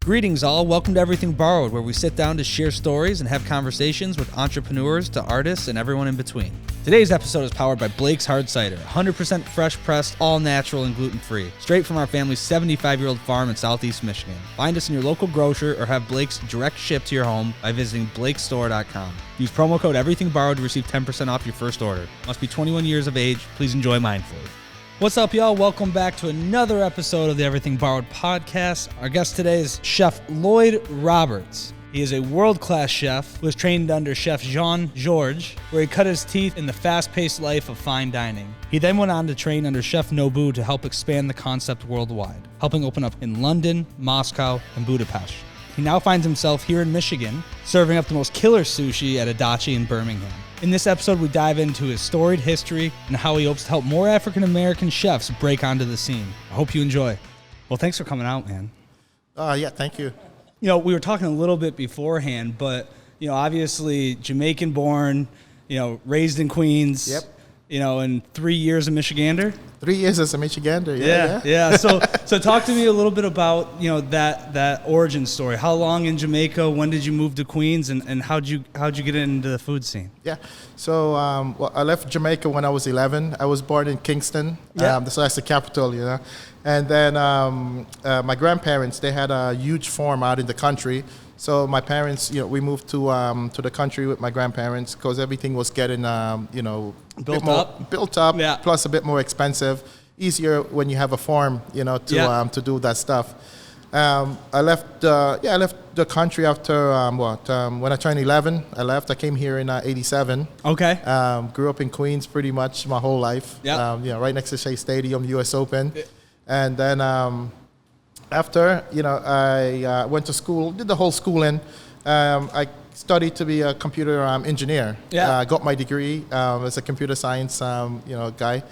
Greetings all, welcome to Everything Borrowed, where we sit down to share stories and have conversations with entrepreneurs to artists and everyone in between. Today's episode is powered by Blake's Hard Cider, 100% fresh pressed, all natural and gluten-free, straight from our family's 75-year-old farm in Southeast Michigan. Find us in your local grocer or have Blake's direct ship to your home by visiting blakestore.com. Use promo code EverythingBorrowed to receive 10% off your first order. Must be 21 years of age. Please enjoy mindfully. What's up, y'all? Welcome back to another episode of the Everything Borrowed podcast. Our guest today is Chef Lloyd Roberts. He is a world-class chef who was trained under Chef Jean-Georges, where he cut his teeth in the fast-paced life of fine dining. He then went on to train under Chef Nobu to help expand the concept worldwide, helping open up in London, Moscow, and Budapest. He now finds himself here in Michigan, serving up the most killer sushi at Adachi in Birmingham. In this episode, we dive into his storied history and how he hopes to help more African-American chefs break onto the scene. I hope you enjoy. Well, thanks for coming out, man. Yeah, thank you. You know, we were talking a little bit beforehand, but, you know, obviously Jamaican-born, you know, raised in Queens. Yep. You know, and 3 years a Michigander. 3 years as a Michigander, yeah. So talk to me a little bit about, you know, that origin story. How long in Jamaica? When did you move to Queens? And how'd you get into the food scene? Yeah. So I left Jamaica when I was 11. I was born in Kingston. Yeah. So that's the capital, you know. And then my grandparents, they had a huge farm out in the country. So my parents, you know, we moved to the country with my grandparents because everything was getting, you know, built up, yeah. Plus a bit more expensive. Easier when you have a farm, you know, to do that stuff. I left the country after when I turned 11. I left. I came here in '87. Okay. Grew up in Queens pretty much my whole life. Yeah. Right next to Shea Stadium, U.S. Open, and then. After, you know, I went to school, did the whole schooling. I studied to be a computer engineer. Yeah. I got my degree as a computer science, guy.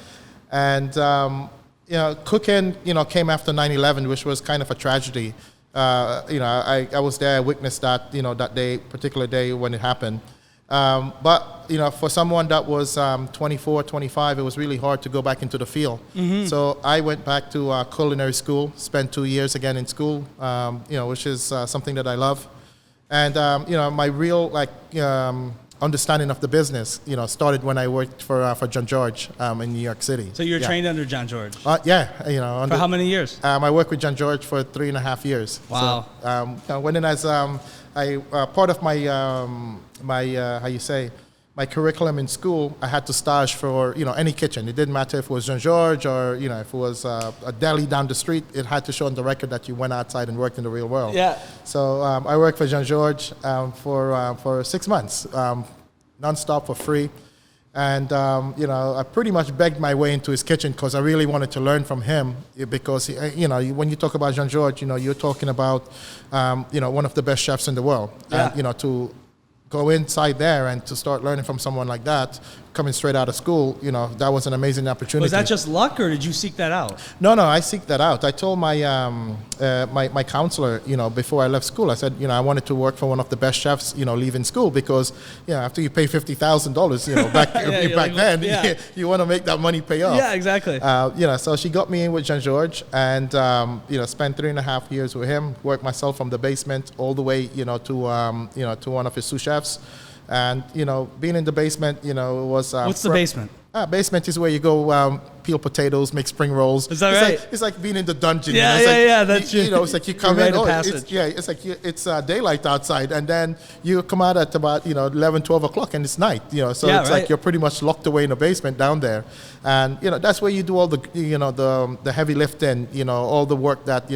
And, you know, cooking, you know, came after 9/11, which was kind of a tragedy. You know, I was there, I witnessed that, you know, that day, particular day when it happened. But, you know, for someone that was 24, 25, it was really hard to go back into the field. Mm-hmm. So I went back to culinary school, spent 2 years again in school, you know, which is something that I love. And, you know, my real, understanding of the business, you know, started when I worked for Jean-Georges in New York City. So you were trained under Jean-Georges? Yeah, you know. For how many years? I worked with Jean-Georges for 3.5 years. Wow. So, I went in as part of my curriculum in school, I had to stage for, you know, any kitchen. It didn't matter if it was Jean-Georges or, you know, if it was a deli down the street. It had to show on the record that you went outside and worked in the real world. Yeah. So I worked for Jean-Georges for 6 months, nonstop for free. And, you know, I pretty much begged my way into his kitchen because I really wanted to learn from him because, you know, when you talk about Jean-Georges, you know, you're talking about, you know, one of the best chefs in the world. Yeah. And, you know, to go inside there and to start learning from someone like that, coming straight out of school, you know, that was an amazing opportunity. Was that just luck, or did you seek that out? No, I seek that out. I told my my counselor, you know, before I left school, I said, you know, I wanted to work for one of the best chefs, you know, leaving school because, you know, after you pay $50,000, you know, back then, you want to make that money pay off. Yeah, exactly. You know, so she got me in with Jean-Georges and, you know, spent 3.5 years with him, worked myself from the basement all the way, you know, to one of his sous chefs. And, you know, being in the basement, you know, it was... What's the basement? Basement is where you go peel potatoes, make spring rolls. Is that right? It's like being in the dungeon. Yeah, you know? yeah. That's you know, it's like you come in. Passage. It's like it's daylight outside, and then you come out at about 11, 12 o'clock, and it's night. You know, so it's like you're pretty much locked away in the basement down there, and you know that's where you do all the the heavy lifting. You know, all the work that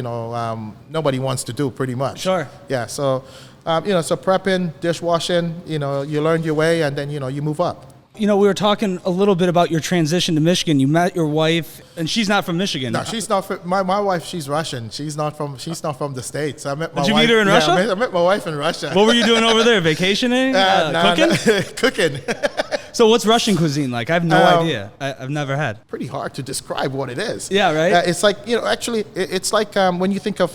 nobody wants to do, pretty much. Sure. Yeah. So. So prepping, dishwashing, you know, you learn your way and then, you know, you move up. You know, we were talking a little bit about your transition to Michigan. You met your wife, and she's not from Michigan. No, she's not from, my wife, she's Russian. She's not from the States. I met my wife. Did you meet her in Russia? I met my wife in Russia. What were you doing over there? Vacationing? Cooking? Cooking. So what's Russian cuisine like? I have no idea. I've never had. Pretty hard to describe what it is. Yeah, right? It's like, actually, it's like when you think of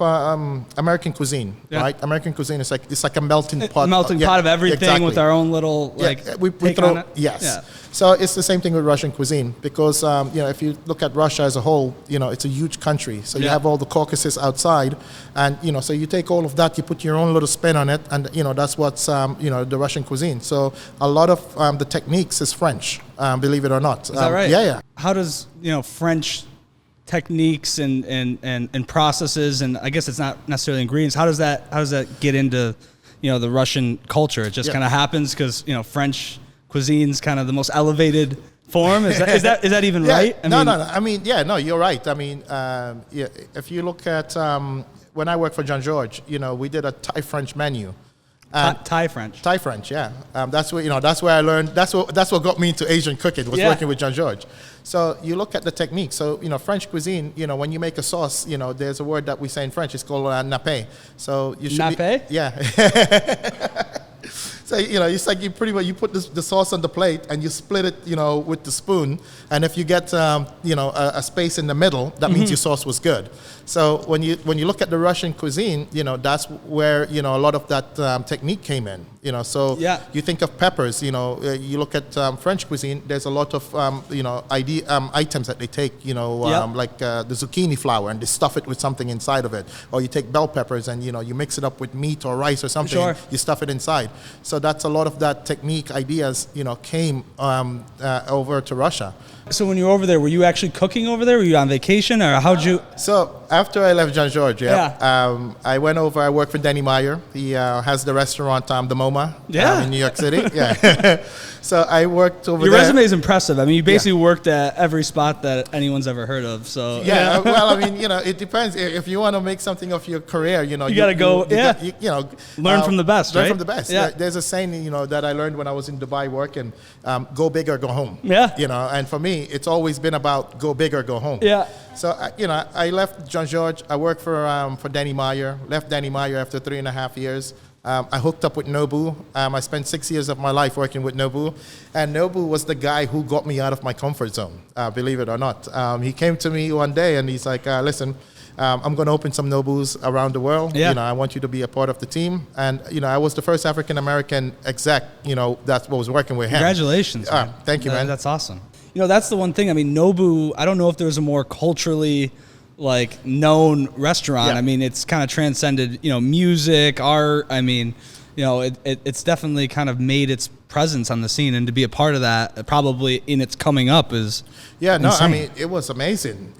American cuisine, right? American cuisine is like, it's like a melting pot. A melting pot of everything with our own little, we take throw, on it? yes. Yeah. So it's the same thing with Russian cuisine because, if you look at Russia as a whole, it's a huge country. So you have all the Caucasus outside and, so you take all of that, you put your own little spin on it and, that's what's, the Russian cuisine. So a lot of the techniques is French, believe it or not. Is that right? Yeah. How does, French techniques and processes, and I guess it's not necessarily ingredients, how does that get into, the Russian culture? It just kind of happens because, French cuisine's kind of the most elevated form. Is that even right? No. I mean, you're right. I mean, if you look at when I worked for Jean Georges, we did a Thai-French menu. Thai French, yeah. That's where that's where I learned. That's what got me into Asian cooking. Was working with Jean Georges. So you look at the technique. So French cuisine. When you make a sauce, there's a word that we say in French. It's called nappe. So you should nappe. Yeah. So, it's like you pretty much, you put the sauce on the plate and you split it, with the spoon. And if you get, a space in the middle, that means your sauce was good. So when you look at the Russian cuisine, that's where, a lot of that technique came in, So you think of peppers, you look at French cuisine, there's a lot of, items that they take, like the zucchini flour and they stuff it with something inside of it. Or you take bell peppers and, you mix it up with meat or rice or something. Sure. You stuff it inside. So that's a lot of that technique ideas, came over to Russia. So when you were over there, were you actually cooking over there? Were you on vacation or how'd you? So after I left Jean Georges, I went over, I worked for Danny Meyer. He has the restaurant, the MoMA in New York City. Yeah. So I worked over there. Your resume is impressive. I mean, you basically worked at every spot that anyone's ever heard of. So well, I mean, it depends. If you want to make something of your career, you got to go, learn from the best, right? Learn from the best. Yeah. There's a saying, that I learned when I was in Dubai working, go big or go home. Yeah. And for me, it's always been about go big or go home. Yeah. So, I left Jean Georges. I worked for Danny Meyer. Left Danny Meyer after 3.5 years. I hooked up with Nobu. I spent 6 years of my life working with Nobu. And Nobu was the guy who got me out of my comfort zone, believe it or not. He came to me one day and he's like, listen, I'm going to open some Nobus around the world. Yeah. I want you to be a part of the team. And, I was the first African-American exec, that was working with him. Congratulations, man. Thank you, man. That's awesome. That's the one thing. I mean, Nobu, I don't know if there's a more culturally known restaurant. Yeah. I mean, it's kind of transcended, music, art. I mean, it's definitely kind of made its presence on the scene, and to be a part of that, probably in its coming up, is insane. I mean, it was amazing.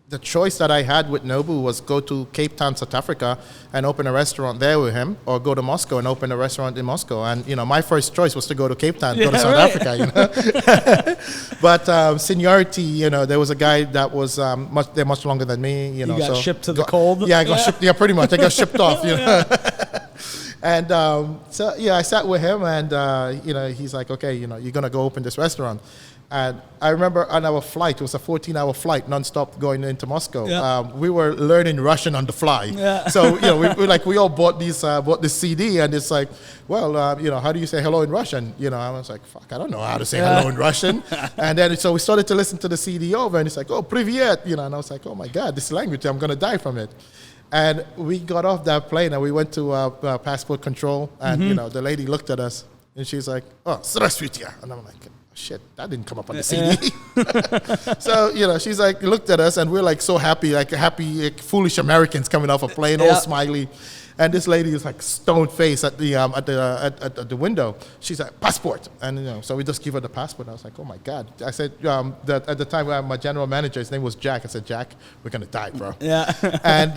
The choice that I had with Nobu was go to Cape Town, South Africa, and open a restaurant there with him, or go to Moscow and open a restaurant in Moscow. And my first choice was to go to Cape Town, go to South Africa. But seniority, there was a guy that was much longer than me. You got shipped to the cold. Yeah, I got shipped. Yeah, pretty much. I got shipped off. And I sat with him, and he's like, okay, you're gonna go open this restaurant. And I remember on our flight, it was a 14-hour flight, nonstop going into Moscow. Yeah. We were learning Russian on the fly. Yeah. So we all bought this CD, and it's like, well, how do you say hello in Russian? I was like, fuck, I don't know how to say hello in Russian. And then so we started to listen to the CD over, and it's like, oh, privyet, and I was like, oh my God, this language, I'm gonna die from it. And we got off that plane and we went to passport control, and the lady looked at us and she's like, "Oh, здравствуйте," and I'm like, "Shit, that didn't come up on the CD." So she's like, looked at us, and we're like so happy, foolish Americans coming off a plane, all smiley. And this lady is like stone faced at the window. She's like, passport, and so we just give her the passport. I was like, oh my God. I said that at the time my general manager, his name was Jack. I said, Jack, we're gonna die, bro. Yeah. And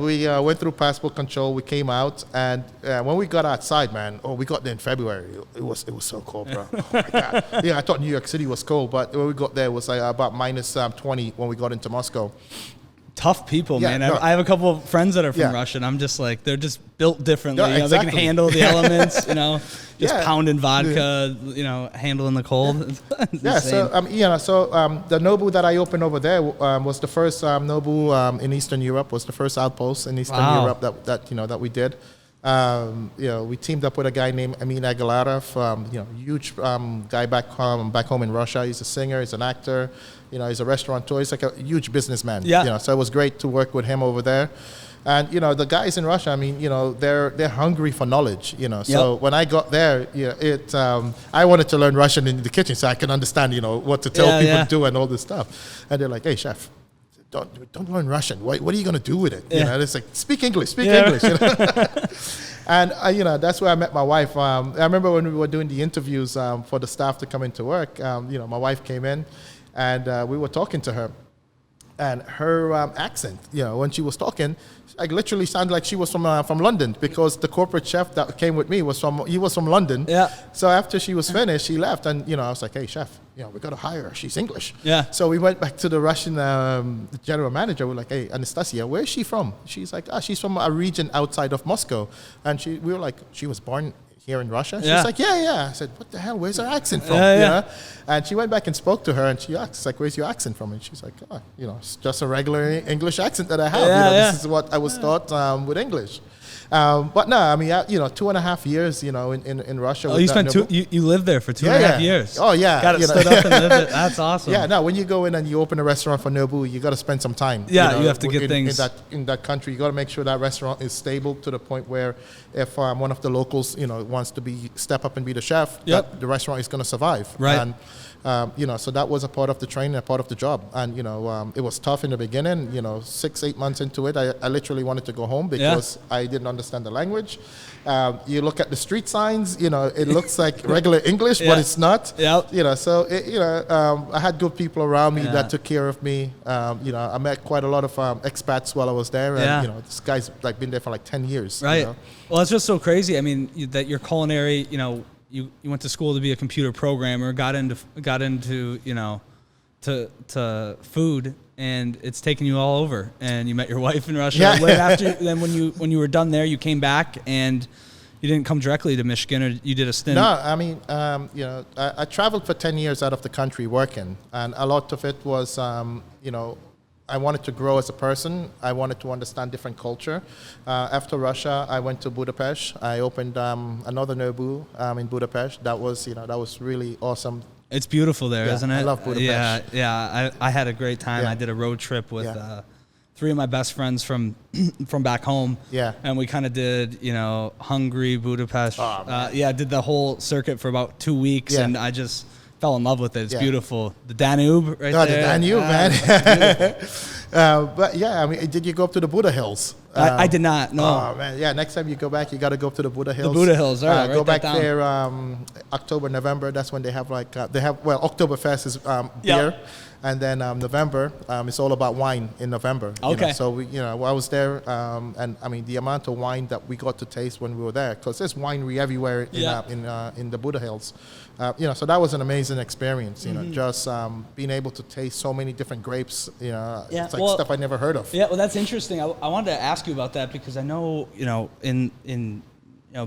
we went through passport control. We came out, and when we got outside, man, we got there in February. It was so cold, bro. Oh my God. Yeah, I thought New York City was cold, but when we got there, it was like about minus 20 when we got into Moscow. Tough people, man. No. I have a couple of friends that are from Russia, and I'm just like, they're just built differently. No, they can handle the elements, just pounding vodka, handling the cold. So the Nobu that I opened over there was the first Nobu in Eastern Europe. Was the first outpost in Eastern Europe that we did. We teamed up with a guy named Amin Aguilera from, huge guy back home in Russia. He's a singer, he's an actor, he's a restaurateur. He's like a huge businessman. Yeah. So it was great to work with him over there. And, the guys in Russia, they're hungry for knowledge, So when I got there, I wanted to learn Russian in the kitchen so I can understand, what to tell people to do and all this stuff. And they're like, hey, chef, don't learn Russian. What are you going to do with it? It's like, speak English. And, that's where I met my wife. I remember when we were doing the interviews for the staff to come into work, my wife came in and we were talking to her. And her accent, when she was talking, I literally sounded like she was from London, because the corporate chef that came with me was from London. Yeah. So after she was finished, she left, and I was like, hey chef, we got to hire her. She's English. Yeah. So we went back to the Russian general manager. We're like, hey, Anastasia, where is she from? She's like, she's from a region outside of Moscow, and we were like, she was born here in Russia? She's like, yeah. I said, what the hell? Where's her accent from? And she went back and spoke to her, and she asked, like, where's your accent from? And she's like, it's just a regular English accent that I have. This is what I was taught with English. But no, 2.5 years, in Russia. Oh, you spent you lived there for 2.5 years. Oh, yeah. Got it stood up and lived it. That's awesome. Yeah, no, when you go in and you open a restaurant for Nobu, you got to spend some time. Yeah, you have to get things. In that country, you got to make sure that restaurant is stable to the point where if one of the locals, wants to step up and be the chef, the restaurant is going to survive. Right. And, so that was a part of the training, a part of the job. And, it was tough in the beginning, 6-8 months into it, I literally wanted to go home because I didn't understand the language. You look at the street signs, it looks like regular English, but it's not. So, I had good people around me that took care of me. I met quite a lot of expats while I was there. And, this guy's like been there for like 10 years. Right. Well, it's just so crazy. I mean, that your culinary, you went to school to be a computer programmer, got into to food, and it's taken you all over. And you met your wife in Russia. Yeah. Right after, then when you were done there, you came back, and you didn't come directly to Michigan, or you did a stint. No, I traveled for 10 years out of the country working, and a lot of it was, I wanted to grow as a person. I wanted to understand different culture. After Russia, I went to Budapest. I opened another Nobu in Budapest. That was really awesome. It's beautiful there, isn't it? I love Budapest. Yeah. I had a great time. I did a road trip with 3 of my best friends from back home. Yeah. And we kind of did, Hungary, Budapest. Oh, did the whole circuit for about 2 weeks, and I just fell in love with it. It's beautiful. The Danube right there. The Danube, man. But did you go up to the Buddha Hills? I did not, no. Oh, man. Yeah, next time you go back, you got to go up to the Buddha Hills. The Buddha Hills, all right. Go back there October, November. That's when they have Oktoberfest is beer. And then November, it's all about wine in November. Okay. So I was there, and the amount of wine that we got to taste when we were there, because there's winery everywhere in the Buddha Hills. So that was an amazing experience. Just being able to taste so many different grapes. It's like stuff I never heard of. Yeah, well, that's interesting. I wanted to ask you about that because I know in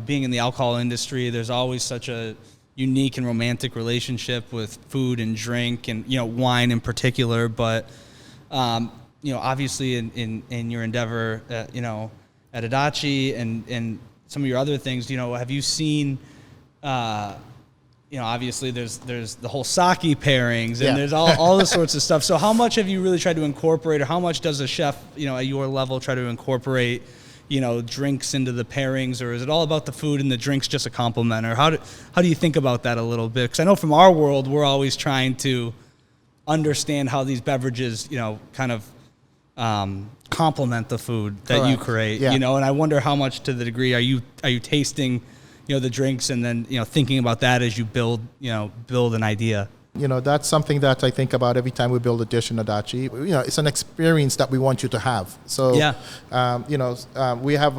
being in the alcohol industry, there's always such a unique and romantic relationship with food and drink and wine in particular, but obviously in your endeavor at Adachi and some of your other things, have you seen obviously there's the whole sake pairings and there's all this sorts of stuff. So how much have you really tried to incorporate, or how much does a chef at your level try to incorporate drinks into the pairings, or is it all about the food and the drinks just a complement? Or how do you think about that a little bit? Because I know from our world, we're always trying to understand how these beverages, kind of complement the food that you create, and I wonder how much to the degree are you tasting, the drinks and then, thinking about that as you build an idea. That's something that I think about every time we build a dish in Adachi. It's an experience that we want you to have. So, we have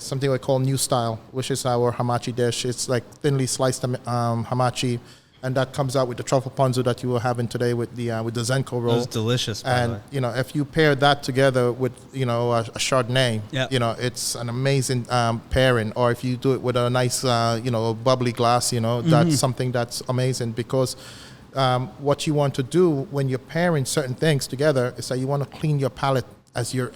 something we call New Style, which is our hamachi dish. It's like thinly sliced hamachi, and that comes out with the truffle ponzu that you were having today with the Zenko roll. It's delicious. And if you pair that together with a Chardonnay, it's an amazing pairing. Or if you do it with a nice bubbly glass, that's something that's amazing, because what you want to do when you're pairing certain things together is that you want to clean your palate as you're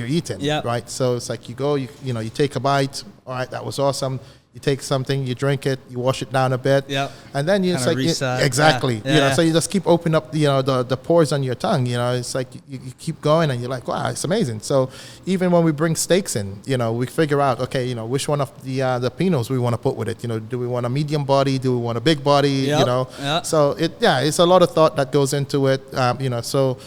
eating, right? So it's like you go, you take a bite. All right, that was awesome. You take something, you drink it, you wash it down a bit, and then it's like exactly, so you just keep opening up the pores on your tongue. It's like you keep going, and you're like, wow, it's amazing. So even when we bring steaks in, we figure out, okay, which one of the Pinots we want to put with it. Do we want a medium body? Do we want a big body? So it's a lot of thought that goes into it. So.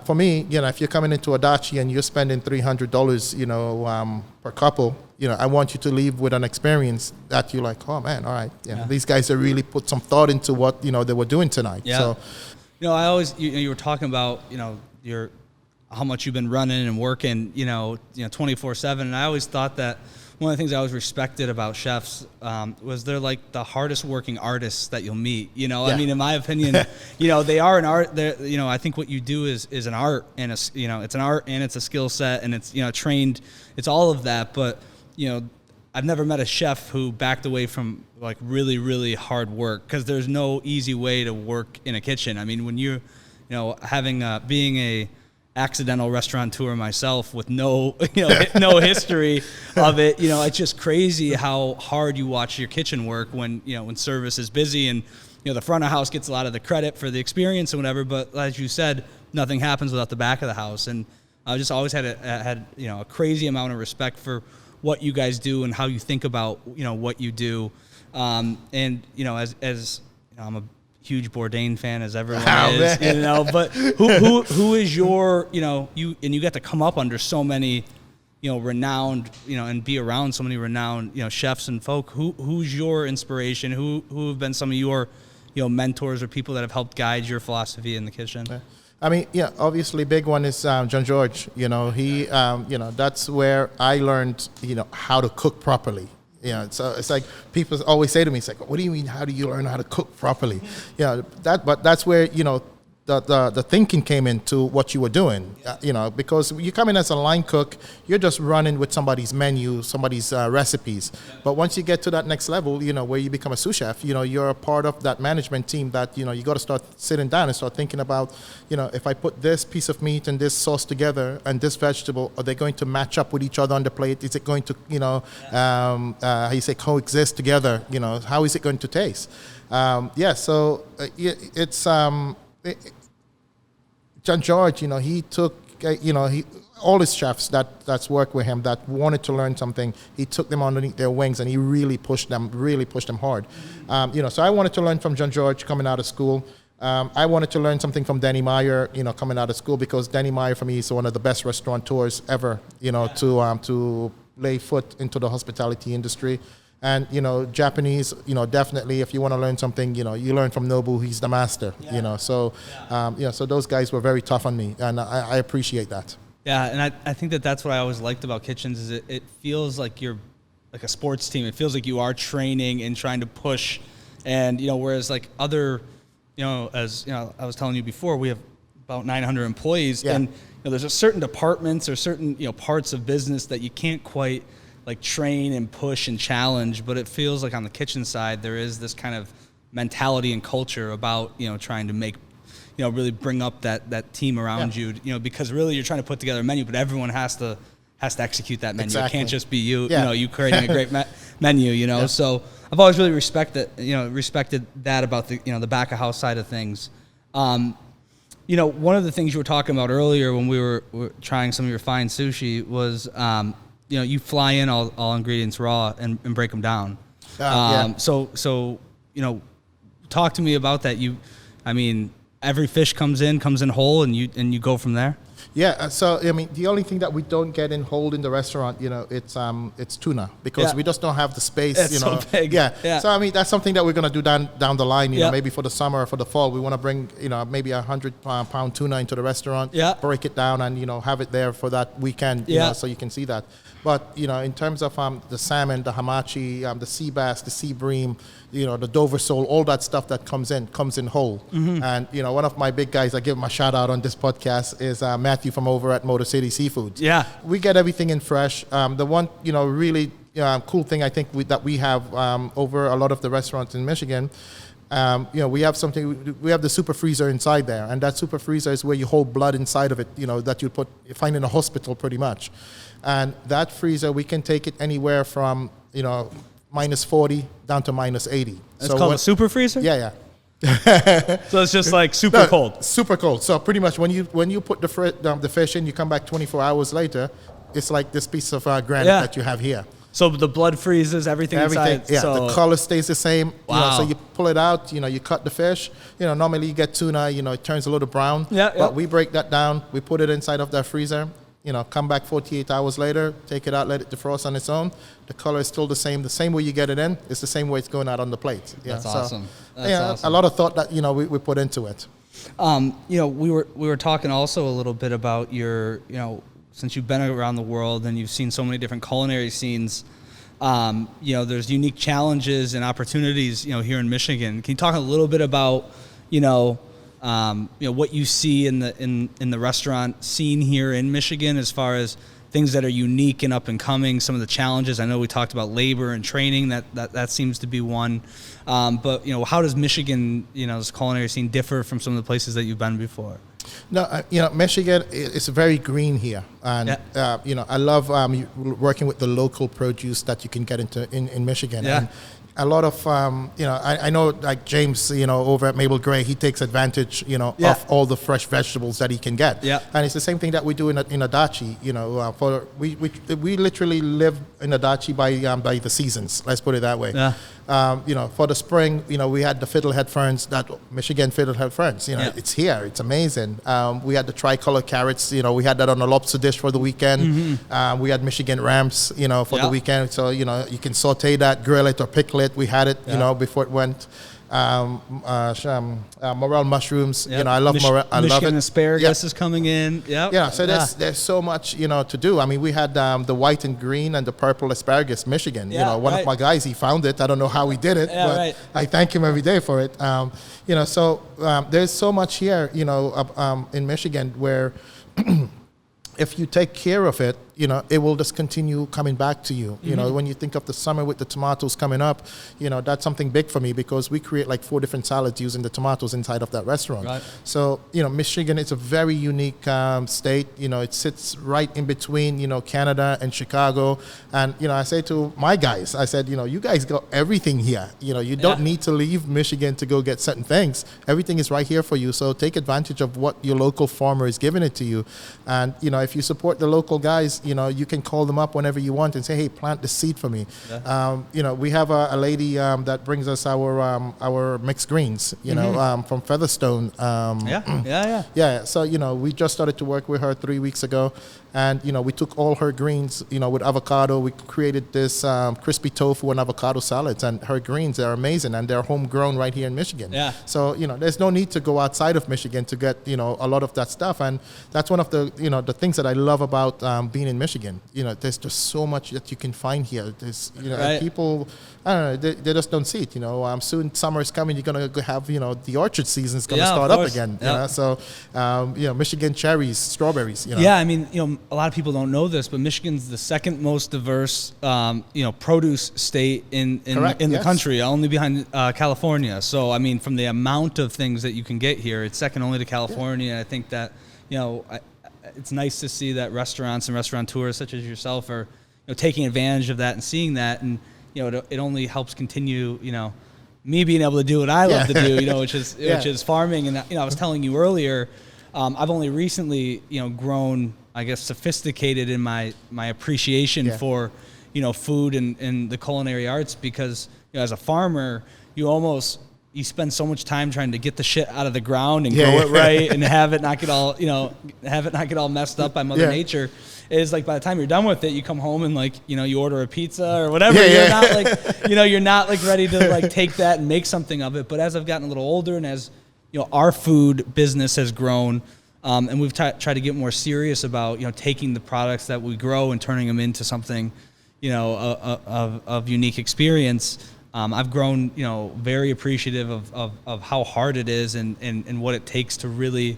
For me, if you're coming into Adachi and you're spending $300, per couple, I want you to leave with an experience that you're like, oh man, all right, these guys have really put some thought into what they were doing tonight. Yeah. So, I always, you were talking about, how much you've been running and working, 24/7, and I always thought that one of the things I always respected about chefs was they're like the hardest working artists that you'll meet. I mean, in my opinion, they are an art. I think what you do is an art, and it's an art and it's a skill set, and it's trained. It's all of that. But I've never met a chef who backed away from like really, really hard work, because there's no easy way to work in a kitchen. I mean, when you having being a accidental restaurateur myself with no history of it, it's just crazy how hard you watch your kitchen work when service is busy, and the front of house gets a lot of the credit for the experience and whatever, but as you said, nothing happens without the back of the house. And I just always had a crazy amount of respect for what you guys do and how you think about what you do, and as I'm a huge Bourdain fan, as everyone is, but who is your, you get to come up under so many, renowned, and be around so many renowned, chefs and folk. Who's your inspiration? Who have been some of your, mentors or people that have helped guide your philosophy in the kitchen? I mean, obviously big one is John George. He, that's where I learned, how to cook properly. So it's like people always say to me, it's like, what do you mean, how do you learn how to cook properly? But that's where, the thinking came into what you were doing, because you come in as a line cook, you're just running with somebody's menu, somebody's recipes. But once you get to that next level, where you become a sous chef, you're a part of that management team that, you got to start sitting down and start thinking about, if I put this piece of meat and this sauce together and this vegetable, are they going to match up with each other on the plate? Is it going to, how you say, coexist together? How is it going to taste? So it's... John George, he took, all his chefs that's worked with him that wanted to learn something, he took them underneath their wings and he really pushed them hard. So I wanted to learn from John George coming out of school. I wanted to learn something from Danny Meyer, coming out of school, because Danny Meyer for me is one of the best restaurateurs ever, to lay foot into the hospitality industry. And, Japanese, definitely, if you want to learn something, you learn from Nobu. He's the master, So, so those guys were very tough on me, and I appreciate that. Yeah, and I think that's what I always liked about kitchens is it feels like you're like a sports team. It feels like you are training and trying to push, and, whereas like other, as, I was telling you before, we have about 900 employees, and, there's a certain departments or certain, parts of business that you can't quite like train and push and challenge, but it feels like on the kitchen side there is this kind of mentality and culture about trying to make really bring up that team around you, because really you're trying to put together a menu, but everyone has to execute that menu. Exactly. It can't just be you you creating a great menu, so I've always really respected that about the the back of house side of things. One of the things you were talking about earlier when we were trying some of your fine sushi was you fly in all ingredients raw and break them down. So talk to me about that. Every fish comes in whole, and you go from there. Yeah. So the only thing that we don't get in whole in the restaurant, it's tuna, because we just don't have the space. It's so big. Yeah. So that's something that we're gonna do down the line. Maybe for the summer or for the fall, we want to bring maybe 100-pound tuna into the restaurant. Yeah. Break it down and have it there for that weekend. So you can see that. But in terms of the salmon, the hamachi, the sea bass, the sea bream, the Dover sole, all that stuff that comes in whole. Mm-hmm. And one of my big guys, I give him a shout out on this podcast, is Matthew from over at Motor City Seafoods. Yeah, we get everything in fresh. The one really cool thing I think that we have over a lot of the restaurants in Michigan. We have the super freezer inside there, and that super freezer is where you hold blood inside of it, that you find in a hospital pretty much. And that freezer, we can take it anywhere from, minus 40 down to minus 80. It's called a super freezer? Yeah. So it's just like super cold. Super cold. So pretty much when you put the fish in, you come back 24 hours later, it's like this piece of granite that you have here. So the blood freezes, everything inside. Yeah, so the color stays the same. Wow. So you pull it out, you cut the fish. Normally you get tuna, it turns a little brown. Yeah. But we break that down. We put it inside of that freezer. Come back 48 hours later, take it out, let it defrost on its own. The color is still the same. The same way you get it in, it's the same way it's going out on the plate. Yeah, That's awesome. A lot of thought that we put into it. We were talking also a little bit about your, since you've been around the world and you've seen so many different culinary scenes, there's unique challenges and opportunities, here in Michigan. Can you talk a little bit about, what you see in the restaurant scene here in Michigan as far as things that are unique and up and coming, some of the challenges? I know we talked about labor and training, that seems to be one. But how does Michigan, this culinary scene differ from some of the places that you've been before? No, Michigan is very green here, and I love working with the local produce that you can get in Michigan. Yeah. And a lot of I know like James, over at Mabel Gray, he takes advantage, of all the fresh vegetables that he can get. Yeah. And it's the same thing that we do in Adachi. We literally live in Adachi by the seasons. Let's put it that way. Yeah. For the spring, we had the fiddlehead ferns, that Michigan fiddlehead ferns. It's here. It's amazing. We had the tricolor carrots. We had that on a lobster dish for the weekend. Mm-hmm. We had Michigan ramps, for the weekend. So you can saute that, grill it, or pickle it. We had it, before it went. Morel mushrooms. Yep. I love morel. I love it. Michigan asparagus is coming in. Yep. Yeah. So there's so much to do. I mean, we had the white and green and the purple asparagus, Michigan. Yeah, one of my guys, he found it. I don't know how he did it, but I thank him every day for it. So there's so much here, in Michigan where if you take care of it, it will just continue coming back to you. Mm-hmm. When you think of the summer with the tomatoes coming up, that's something big for me because we create like 4 different salads using the tomatoes inside of that restaurant. Right. So, Michigan is a very unique state. It sits right in between, Canada and Chicago. And, I say to my guys, I said, you guys got everything here. You don't need to leave Michigan to go get certain things. Everything is right here for you. So take advantage of what your local farmer is giving it to you. And, if you support the local guys, you can call them up whenever you want and say, hey, plant the seed for me. Yeah. We have a lady that brings us our mixed greens, from Featherstone. Yeah. So, we just started to work with her 3 weeks ago. And, we took all her greens, with avocado. We created this crispy tofu and avocado salads. And her greens are amazing. And they're homegrown right here in Michigan. Yeah. So, there's no need to go outside of Michigan to get, a lot of that stuff. And that's one of the, the things that I love about being in Michigan. There's just so much that you can find here. There's, people, I don't know, they just don't see it. Soon summer is coming. You're going to have, the orchard season is going to start up again. Yeah. So, Michigan cherries, strawberries. Yeah, I mean, a lot of people don't know this, but Michigan's the second most diverse, produce state in the country, only behind California. So, I mean, from the amount of things that you can get here, it's second only to California. Yeah. I think that, it's nice to see that restaurants and restaurateurs such as yourself are, taking advantage of that and seeing that, and it only helps continue, me being able to do what I love to do, which is farming. And I was telling you earlier, I've only recently, grown, I guess, sophisticated in my appreciation for, food and the culinary arts, because as a farmer, you spend so much time trying to get the shit out of the ground and grow it right and have it not get all messed up by Mother Nature. It's like by the time you're done with it, you come home and you order a pizza or whatever. You're not ready to take that and make something of it. But as I've gotten a little older and as our food business has grown, and we've tried to get more serious about taking the products that we grow and turning them into something of unique experience. I've grown, very appreciative of how hard it is and what it takes to really,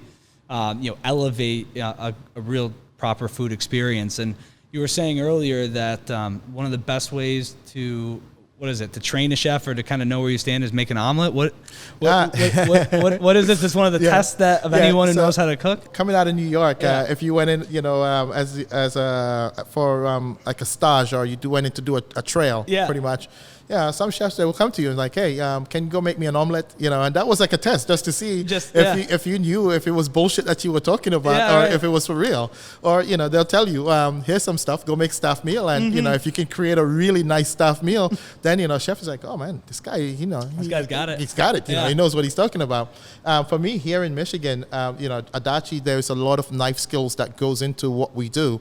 elevate a real proper food experience. And you were saying earlier that one of the best ways to what is it, to train a chef or to kind of know where you stand is make an omelet? What is this? Is one of the tests that of anyone who knows how to cook? Coming out of New York, if you went in, like a stage, or you went in to do a trail, pretty much. Yeah, some chefs, they will come to you and like, hey, can you go make me an omelet? And that was like a test just to see if you knew if it was bullshit that you were talking about if it was for real. Or, they'll tell you, here's some stuff, go make staff meal. And, if you can create a really nice staff meal, then, chef is like, oh man, this guy, this guy's got it. He's got it. He knows what he's talking about. For me here in Michigan, Adachi, there's a lot of knife skills that goes into what we do.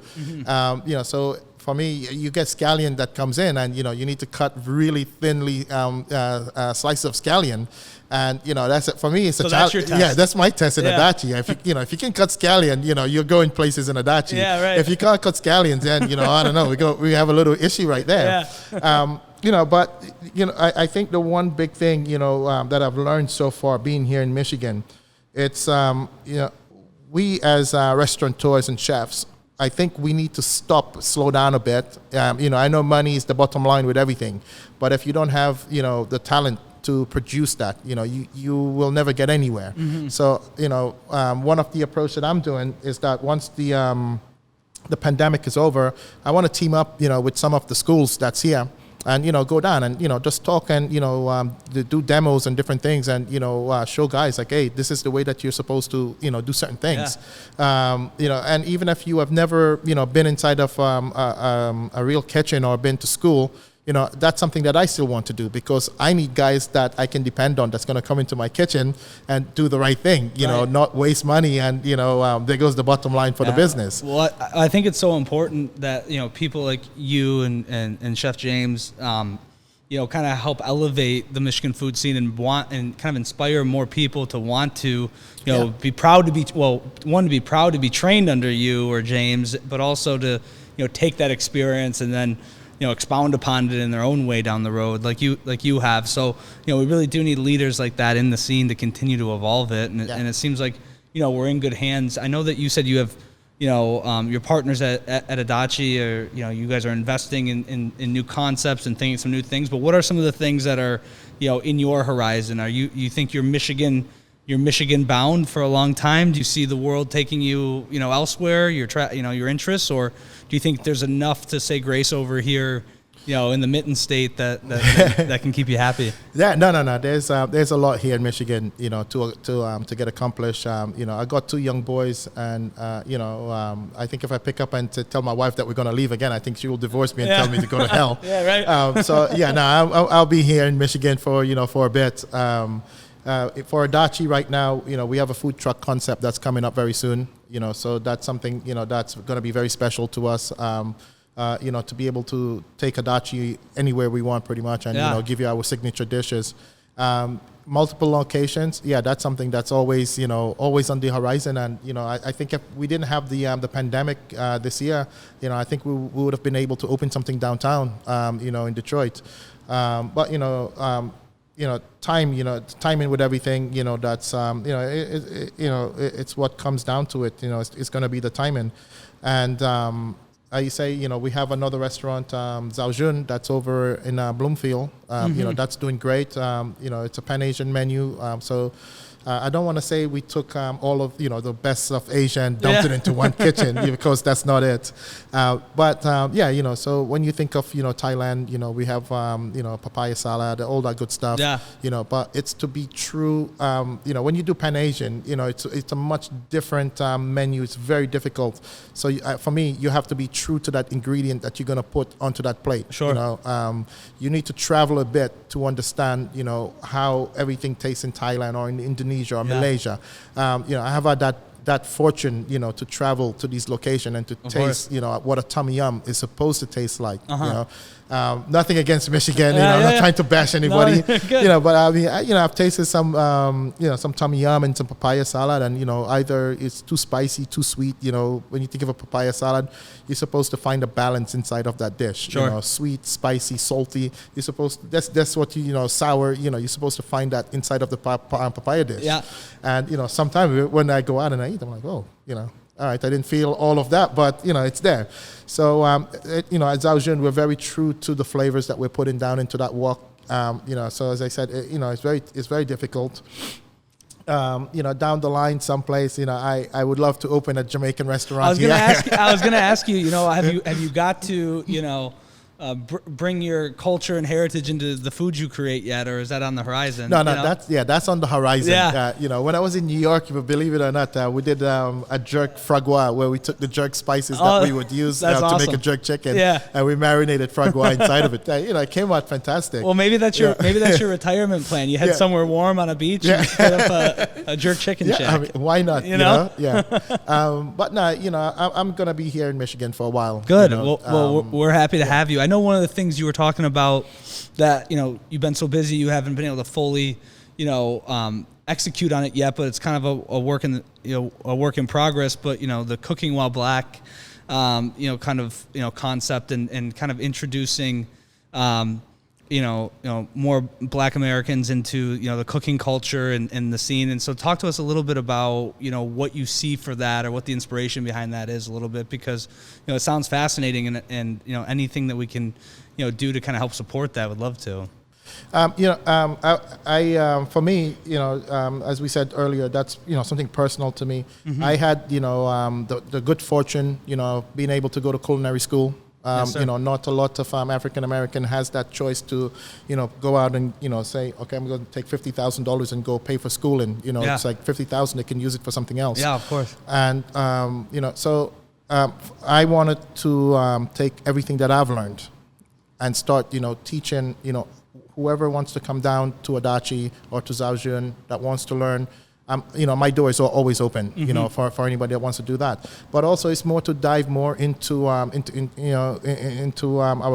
So for me, you get scallion that comes in, and you need to cut really thinly slice of scallion, and that's it. For me. It's a challenge. That's your test. Yeah, that's my test in Adachi. If you can cut scallion, you're going places in Adachi. Yeah, right. If you can't cut scallions, then I don't know. We have a little issue right there. But I think the one big thing that I've learned so far being here in Michigan, it's we as restaurateurs and chefs, I think we need to slow down a bit. I know money is the bottom line with everything, but if you don't have, the talent to produce that, you will never get anywhere. So, one of the approach that I'm doing is that once the pandemic is over, I want to team up, with some of the schools that's here, and go down and just talk and do demos and different things, and show guys like, hey, this is the way that you're supposed to do certain things. And even if you have never been inside of a real kitchen or been to school, that's something that I still want to do, because I need guys that I can depend on that's going to come into my kitchen and do the right thing, not waste money, and there goes the bottom line for the business. Well, I think it's so important that people like you and Chef James kind of help elevate the Michigan food scene and kind of inspire more people to want to be proud to be trained under you or James, but also to take that experience and then expound upon it in their own way down the road, like you have. So, we really do need leaders like that in the scene to continue to evolve it. And it seems like, we're in good hands. I know that you said you have, your partners at Adachi, or, you guys are investing in new concepts and thinking some new things, but what are some of the things that are, in your horizon? Are you think you're Michigan bound for a long time? Do you see the world taking you, elsewhere, your interests, or do you think there's enough to say grace over here, in the Mitten State that can keep you happy? Yeah, no. There's a lot here in Michigan, to get accomplished. I got 2 young boys, and I think if I pick up and to tell my wife that we're going to leave again, I think she will divorce me and tell me to go to hell. Right. I'll be here in Michigan for a bit. For Adachi right now, we have a food truck concept that's coming up very soon. So that's something that's going to be very special to us. To be able to take Adachi anywhere we want, pretty much, and give you our signature dishes. Multiple locations, that's something that's always on the horizon. And I think if we didn't have the pandemic this year, I think we would have been able to open something downtown, in Detroit. Timing with everything, that's, it's what comes down to it. It's going to be the timing. And I say, we have another restaurant, Zaojun, that's over in Bloomfield. That's doing great. It's a Pan-Asian menu. So I don't want to say we took all of the best of Asia and dumped it into one kitchen, because that's not it. So when you think of Thailand, we have papaya salad, all that good stuff. But it's to be true. When you do Pan Asian, it's a much different menu. It's very difficult. So for me, you have to be true to that ingredient that you're going to put onto that plate. Sure. You need to travel a bit to understand how everything tastes in Thailand or in Indonesia or Malaysia. I have had that fortune, to travel to these locations and to taste, what a tom yum is supposed to taste like. Nothing against Michigan, I'm not trying to bash anybody, but I mean, I've tasted some tom yum and some papaya salad, and either it's too spicy, too sweet. When you think of a papaya salad, you're supposed to find a balance inside of that dish. Sure. Sweet, spicy, salty. You're supposed to, that's what sour. You're supposed to find that inside of the papaya dish. Yeah. And sometimes when I go out and I eat, I'm like, oh, all right, I didn't feel all of that, but, it's there. So, at Zhaojuan, we're very true to the flavors that we're putting down into that wok. So as I said, it's very difficult. Down the line, someplace, I would love to open a Jamaican restaurant. I was going to ask you, have you got to, bring your culture and heritage into the food you create yet, or is that on the horizon? No, that's on the horizon. Yeah. When I was in New York, believe it or not, we did a jerk fragua where we took the jerk spices that we would use to awesome. make a jerk chicken, yeah, and we marinated fragua inside of it. It came out fantastic. Well, maybe that's your retirement plan. You head somewhere warm on a beach and set up a jerk chicken shack. I mean, why not? Yeah. But no, I'm gonna be here in Michigan for a while. Good. Well, we're happy to have you. I know one of the things you were talking about that, you've been so busy, you haven't been able to fully, execute on it yet, but it's kind of a work in progress. But, the cooking while black, concept and kind of introducing, more Black Americans into, the cooking culture and the scene. And so talk to us a little bit about, what you see for that or what the inspiration behind that is a little bit, because, it sounds fascinating and anything that we can, do to kind of help support that, would love to. For me, as we said earlier, that's, something personal to me. Mm-hmm. I had, the good fortune, being able to go to culinary school. Yes, Not a lot of African American has that choice to, go out and, say, okay, I'm going to take $50,000 and go pay for schooling. It's like $50,000, they can use it for something else. Yeah, of course. And, I wanted to take everything that I've learned and start, teaching, whoever wants to come down to Adachi or to Zhaojuan that wants to learn. My door is always open, mm-hmm. For anybody that wants to do that. But also, it's more to dive more into our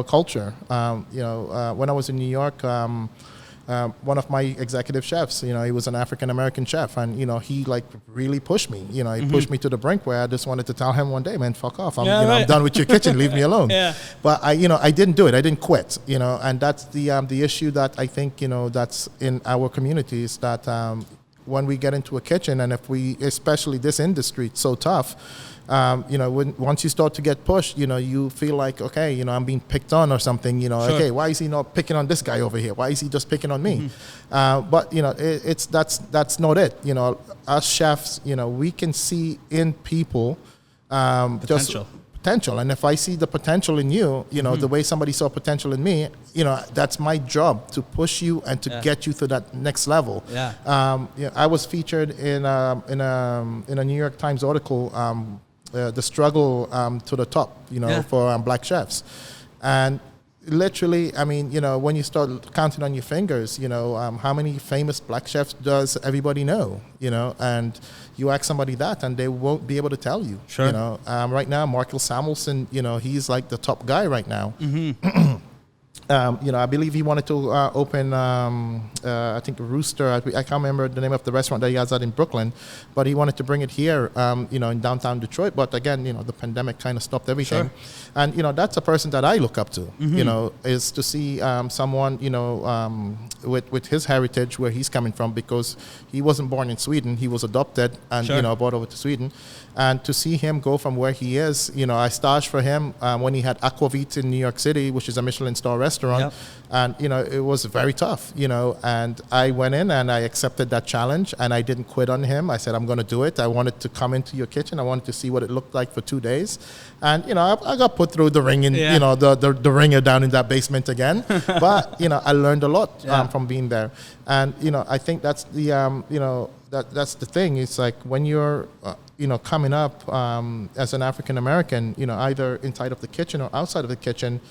culture. When I was in New York, one of my executive chefs, he was an African American chef, and he really pushed me. He mm-hmm. pushed me to the brink where I just wanted to tell him one day, man, fuck off. I'm done with your kitchen. Leave me alone. Yeah. But I didn't do it. I didn't quit. And that's the issue that I think that's in our communities that. When we get into a kitchen, and especially this industry, it's so tough, once you start to get pushed, you feel like, okay, I'm being picked on or something, sure. Okay, why is he not picking on this guy over here? Why is he just picking on me? Mm-hmm. But, that's not it. Us chefs, we can see in people potential. And if I see the potential in you, mm-hmm. the way somebody saw potential in me, that's my job to push you and to get you to that next level. Yeah. I was featured in a New York Times article, the struggle to the top, for Black chefs. And literally, when you start counting on your fingers, how many famous Black chefs does everybody know, and you ask somebody that and they won't be able to tell you. Sure. Right now, Markel Samuelson, he's like the top guy right now. Mm-hmm. I believe he wanted to open, I think, Rooster. I can't remember the name of the restaurant that he has out in Brooklyn, but he wanted to bring it here, in downtown Detroit. But again, the pandemic kind of stopped everything. Sure. And, that's a person that I look up to, mm-hmm. Is to see someone, with his heritage, where he's coming from, because he wasn't born in Sweden. He was adopted and, sure. Brought over to Sweden. And to see him go from where he is, I staged for him when he had Aquavit in New York City, which is a Michelin star restaurant. Yep. And, it was very tough, and I went in and I accepted that challenge, and I didn't quit on him. I said, I'm going to do it. I wanted to come into your kitchen. I wanted to see what it looked like for 2 days. And, I got put through the ring the ringer down in that basement again. But, I learned a lot from being there. And, I think that's the, that's the thing. It's like when you're, coming up as an African American, either inside of the kitchen or outside of the kitchen,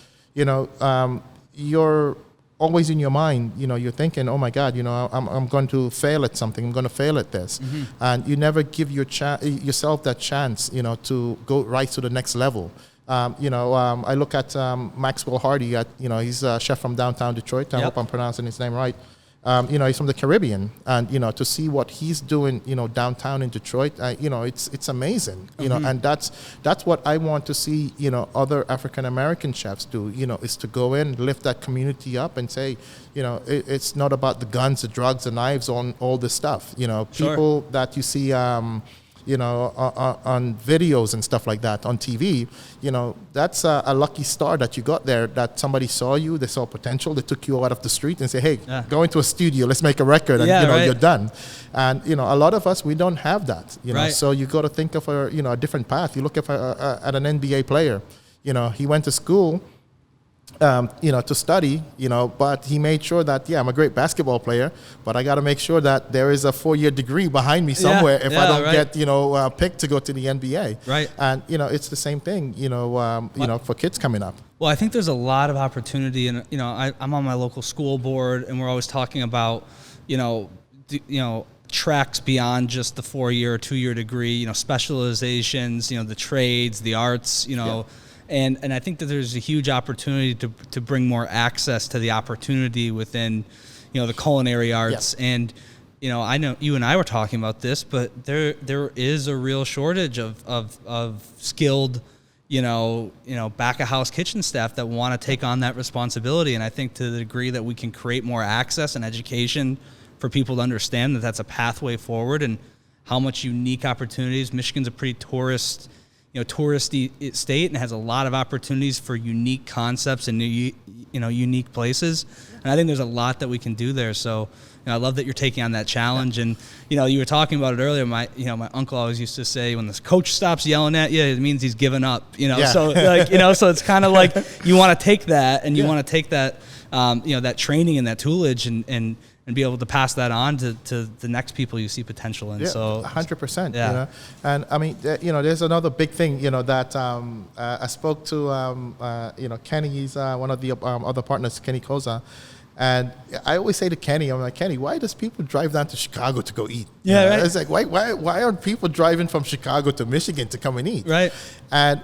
you're always in your mind, you're thinking, oh my God, I'm going to fail at something. I'm going to fail at this. Mm-hmm. And you never give yourself that chance, to go right to the next level. I look at Maxwell Hardy, he's a chef from downtown Detroit. I hope I'm pronouncing his name right. He's from the Caribbean, and to see what he's doing, downtown in Detroit, it's amazing, mm-hmm. and that's what I want to see, other African American chefs do, is to go in, lift that community up, and say, it's not about the guns, the drugs, the knives, on all this stuff, Sure. People that you see, on videos and stuff like that on TV, that's a lucky star that you got there, that somebody saw you, they saw potential, they took you out of the street and say, hey, go into a studio, let's make a record, and you're done. And a lot of us, we don't have that, so you got to think of a different path. You look at an NBA player, he went to school to study, but he made sure that, I'm a great basketball player, but I got to make sure that there is a 4-year degree behind me somewhere if I don't get, picked to go to the NBA. Right. And, it's the same thing, for kids coming up. Well, I think there's a lot of opportunity, and, I'm on my local school board, and we're always talking about, tracks beyond just the 4-year or 2-year degree, specializations, the trades, the arts, And I think that there's a huge opportunity to bring more access to the opportunity within, the culinary arts. Yeah. And, I know you and I were talking about this, but there is a real shortage of skilled, back of house kitchen staff that want to take on that responsibility. And I think to the degree that we can create more access and education for people to understand that that's a pathway forward and how much unique opportunities. Michigan's a pretty touristy state and has a lot of opportunities for unique concepts and unique places. And I think there's a lot that we can do there. So I love that you're taking on that challenge. And you were talking about it earlier. My uncle always used to say, when the coach stops yelling at you, it means he's given up. So so it's kind of like you want to take that and you want to take that that training and that toolage and be able to pass that on to the next people you see potential in. So 100%. Yeah. And I mean, there's another big thing, that I spoke to, Kenny. He's one of the other partners, Kenny Koza. And I always say to Kenny, I'm like, Kenny, why does people drive down to Chicago to go eat? Right. It's like, why aren't people driving from Chicago to Michigan to come and eat? Right. And,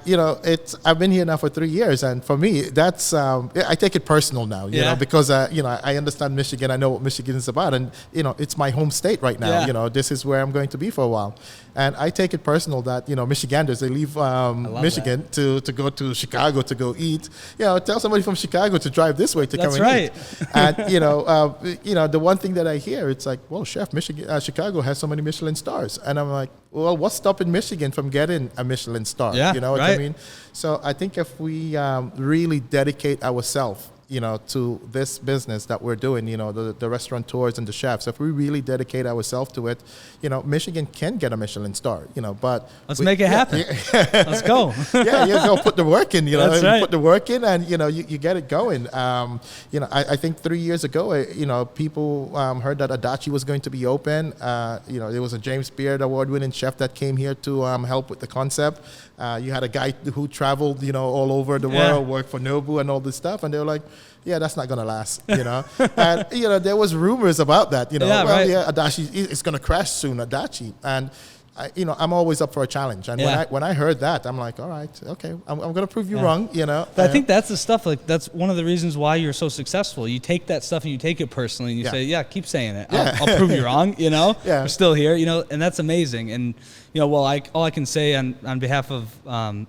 I've been here now for 3 years. And for me, that's, I take it personal now, because, I understand Michigan. I know what Michigan is about. And, it's my home state right now. Yeah. This is where I'm going to be for a while. And I take it personal that, Michiganders, they leave Michigan to go to Chicago to go eat. Tell somebody from Chicago to drive this way to come and eat. And, the one thing that I hear, it's like, well, chef, Chicago has so many Michelin stars. And I'm like, well, what's stopping Michigan from getting a Michelin star? Yeah, you know what I mean? So I think if we really dedicate ourselves, to this business that we're doing, the restaurateurs and the chefs, if we really dedicate ourselves to it, Michigan can get a Michelin star, but let's make it happen. Let's go. Go put the work in, That's right. Put the work in and, you get it going. I think 3 years ago, people heard that Adachi was going to be open. There was a James Beard award-winning chef that came here to help with the concept. You had a guy who traveled, all over the world, worked for Nobu and all this stuff. And they were like, that's not going to last, And, there was rumors about that, Adachi, it's going to crash soon, Adachi. And, I'm always up for a challenge. And when I heard that, I'm like, all right, okay, I'm going to prove you wrong, But I think that's the stuff, that's one of the reasons why you're so successful. You take that stuff and you take it personally and you say, keep saying it. I'll prove you wrong, We're still here, and that's amazing. And, all I can say on behalf of,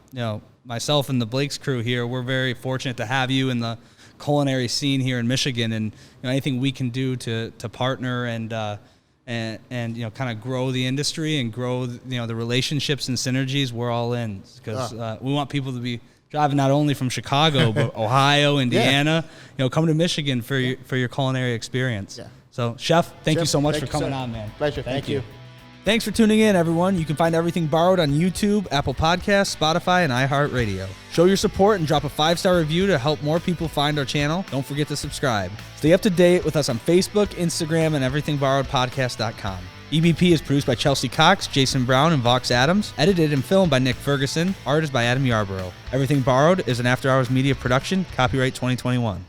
myself and the Blake's crew here, we're very fortunate to have you in the culinary scene here in Michigan, and anything we can do to partner and kind of grow the industry and grow the relationships and synergies, we're all in, because we want people to be driving not only from Chicago but Ohio, Indiana, come to Michigan for your culinary experience. So Chef, thank you so much for coming on, man. Pleasure. Thank you. Thanks for tuning in, everyone. You can find Everything Borrowed on YouTube, Apple Podcasts, Spotify, and iHeartRadio. Show your support and drop a 5-star review to help more people find our channel. Don't forget to subscribe. Stay up to date with us on Facebook, Instagram, and everythingborrowedpodcast.com. EBP is produced by Chelsea Cox, Jason Brown, and Vox Adams. Edited and filmed by Nick Ferguson. Art is by Adam Yarborough. Everything Borrowed is an After Hours Media production. Copyright 2021.